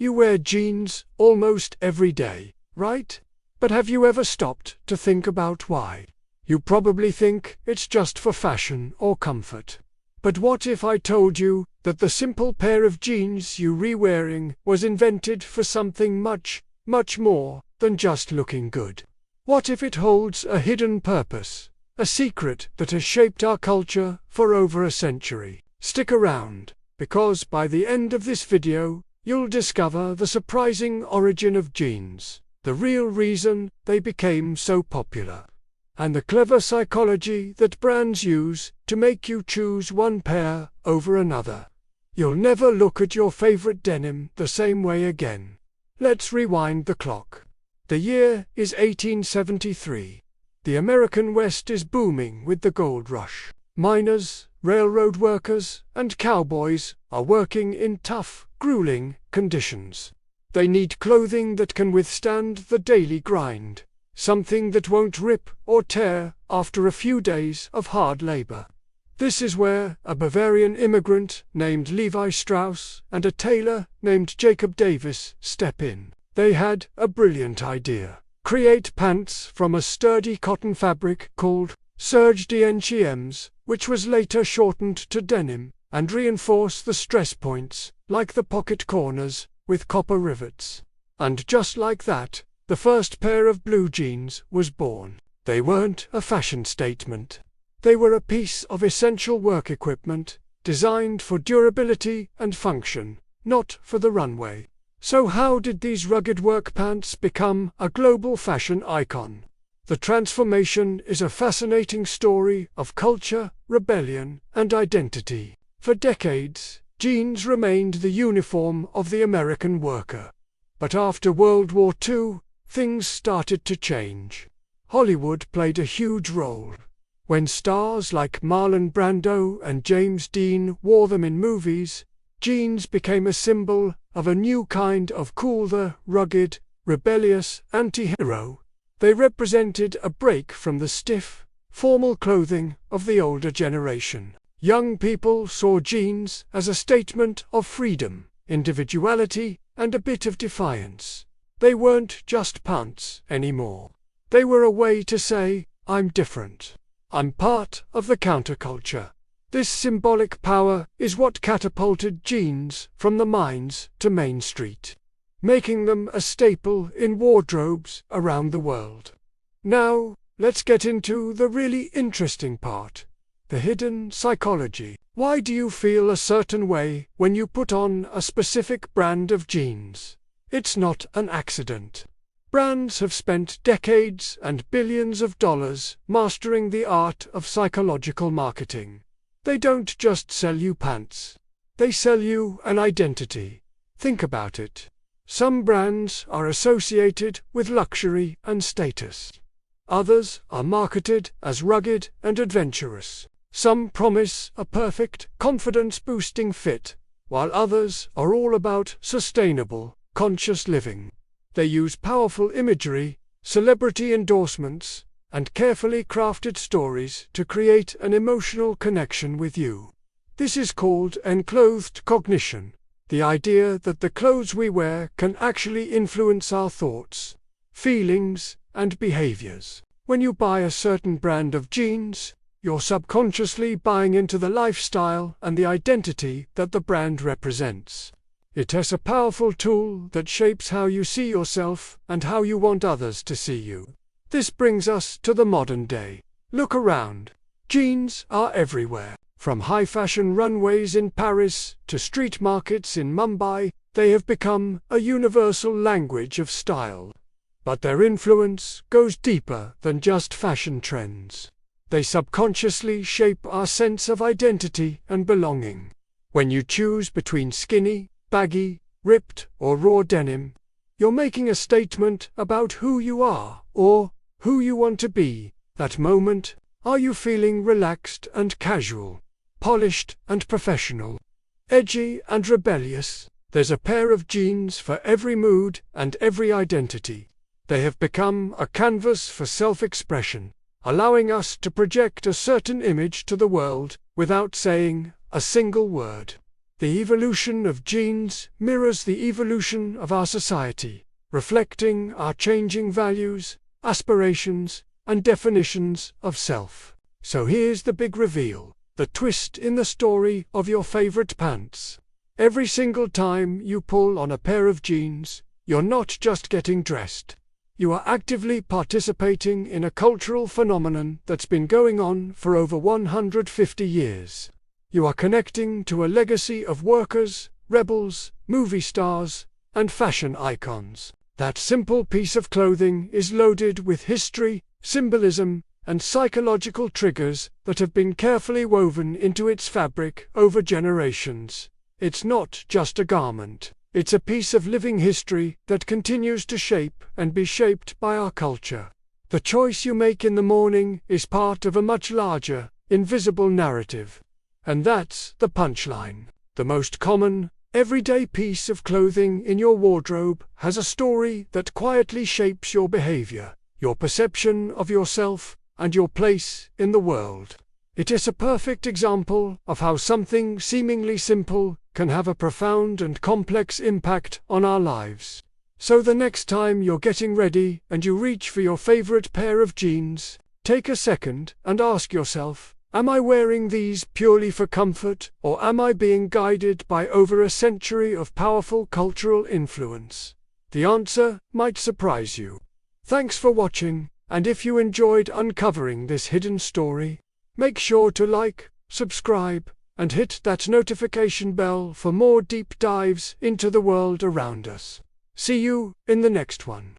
You wear jeans almost every day, right? But have you ever stopped to think about why? You probably think it's just for fashion or comfort. But what if I told you that the simple pair of jeans you re-wearing was invented for something much, much more than just looking good? What if it holds a hidden purpose, a secret that has shaped our culture for over a century? Stick around, because by the end of this video, you'll discover the surprising origin of jeans, the real reason they became so popular, and the clever psychology that brands use to make you choose one pair over another. You'll never look at your favorite denim the same way again. Let's rewind the clock. The year is 1873. The American West is booming with the gold rush. Miners, railroad workers, and cowboys are working in tough, grueling conditions. They need clothing that can withstand the daily grind, something that won't rip or tear after a few days of hard labor. This is where a Bavarian immigrant named Levi Strauss and a tailor named Jacob Davis step in. They had a brilliant idea: create pants from a sturdy cotton fabric called serge d'enchiems, which was later shortened to denim, and reinforce the stress points, like the pocket corners, with copper rivets. And just like that, the first pair of blue jeans was born. They weren't a fashion statement. They were a piece of essential work equipment, designed for durability and function, not for the runway. So how did these rugged work pants become a global fashion icon? The transformation is a fascinating story of culture, rebellion, and identity. For decades, jeans remained the uniform of the American worker. But after World War II, things started to change. Hollywood played a huge role. When stars like Marlon Brando and James Dean wore them in movies, jeans became a symbol of a new kind of cool, the rugged, rebellious anti-hero. They represented a break from the stiff, formal clothing of the older generation. Young people saw jeans as a statement of freedom, individuality, and a bit of defiance. They weren't just pants anymore. They were a way to say, I'm different. I'm part of the counterculture. This symbolic power is what catapulted jeans from the mines to Main Street, making them a staple in wardrobes around the world. Now, let's get into the really interesting part: the hidden psychology. Why do you feel a certain way when you put on a specific brand of jeans? It's not an accident. Brands have spent decades and billions of dollars mastering the art of psychological marketing. They don't just sell you pants. They sell you an identity. Think about it. Some brands are associated with luxury and status. Others are marketed as rugged and adventurous. Some promise a perfect, confidence-boosting fit, while others are all about sustainable, conscious living. They use powerful imagery, celebrity endorsements, and carefully crafted stories to create an emotional connection with you. This is called enclothed cognition, the idea that the clothes we wear can actually influence our thoughts, feelings, and behaviors. When you buy a certain brand of jeans, you're subconsciously buying into the lifestyle and the identity that the brand represents. It is a powerful tool that shapes how you see yourself and how you want others to see you. This brings us to the modern day. Look around. Jeans are everywhere. From high-fashion runways in Paris to street markets in Mumbai, they have become a universal language of style. But their influence goes deeper than just fashion trends. They subconsciously shape our sense of identity and belonging. When you choose between skinny, baggy, ripped, or raw denim, you're making a statement about who you are, or who you want to be. That moment, are you feeling relaxed and casual, polished and professional, edgy and rebellious? There's a pair of jeans for every mood and every identity. They have become a canvas for self-expression, allowing us to project a certain image to the world without saying a single word. The evolution of jeans mirrors the evolution of our society, reflecting our changing values, aspirations, and definitions of self. So here's the big reveal, the twist in the story of your favorite pants. Every single time you pull on a pair of jeans, you're not just getting dressed. You are actively participating in a cultural phenomenon that's been going on for over 150 years. You are connecting to a legacy of workers, rebels, movie stars, and fashion icons. That simple piece of clothing is loaded with history, symbolism, and psychological triggers that have been carefully woven into its fabric over generations. It's not just a garment. It's a piece of living history that continues to shape and be shaped by our culture. The choice you make in the morning is part of a much larger, invisible narrative. And that's the punchline. The most common, everyday piece of clothing in your wardrobe has a story that quietly shapes your behavior, your perception of yourself, and your place in the world. It is a perfect example of how something seemingly simple can have a profound and complex impact on our lives. So the next time you're getting ready and you reach for your favorite pair of jeans, take a second and ask yourself, am I wearing these purely for comfort, or am I being guided by over a century of powerful cultural influence? The answer might surprise you. Thanks for watching, and if you enjoyed uncovering this hidden story, make sure to like, subscribe, and hit that notification bell for more deep dives into the world around us. See you in the next one.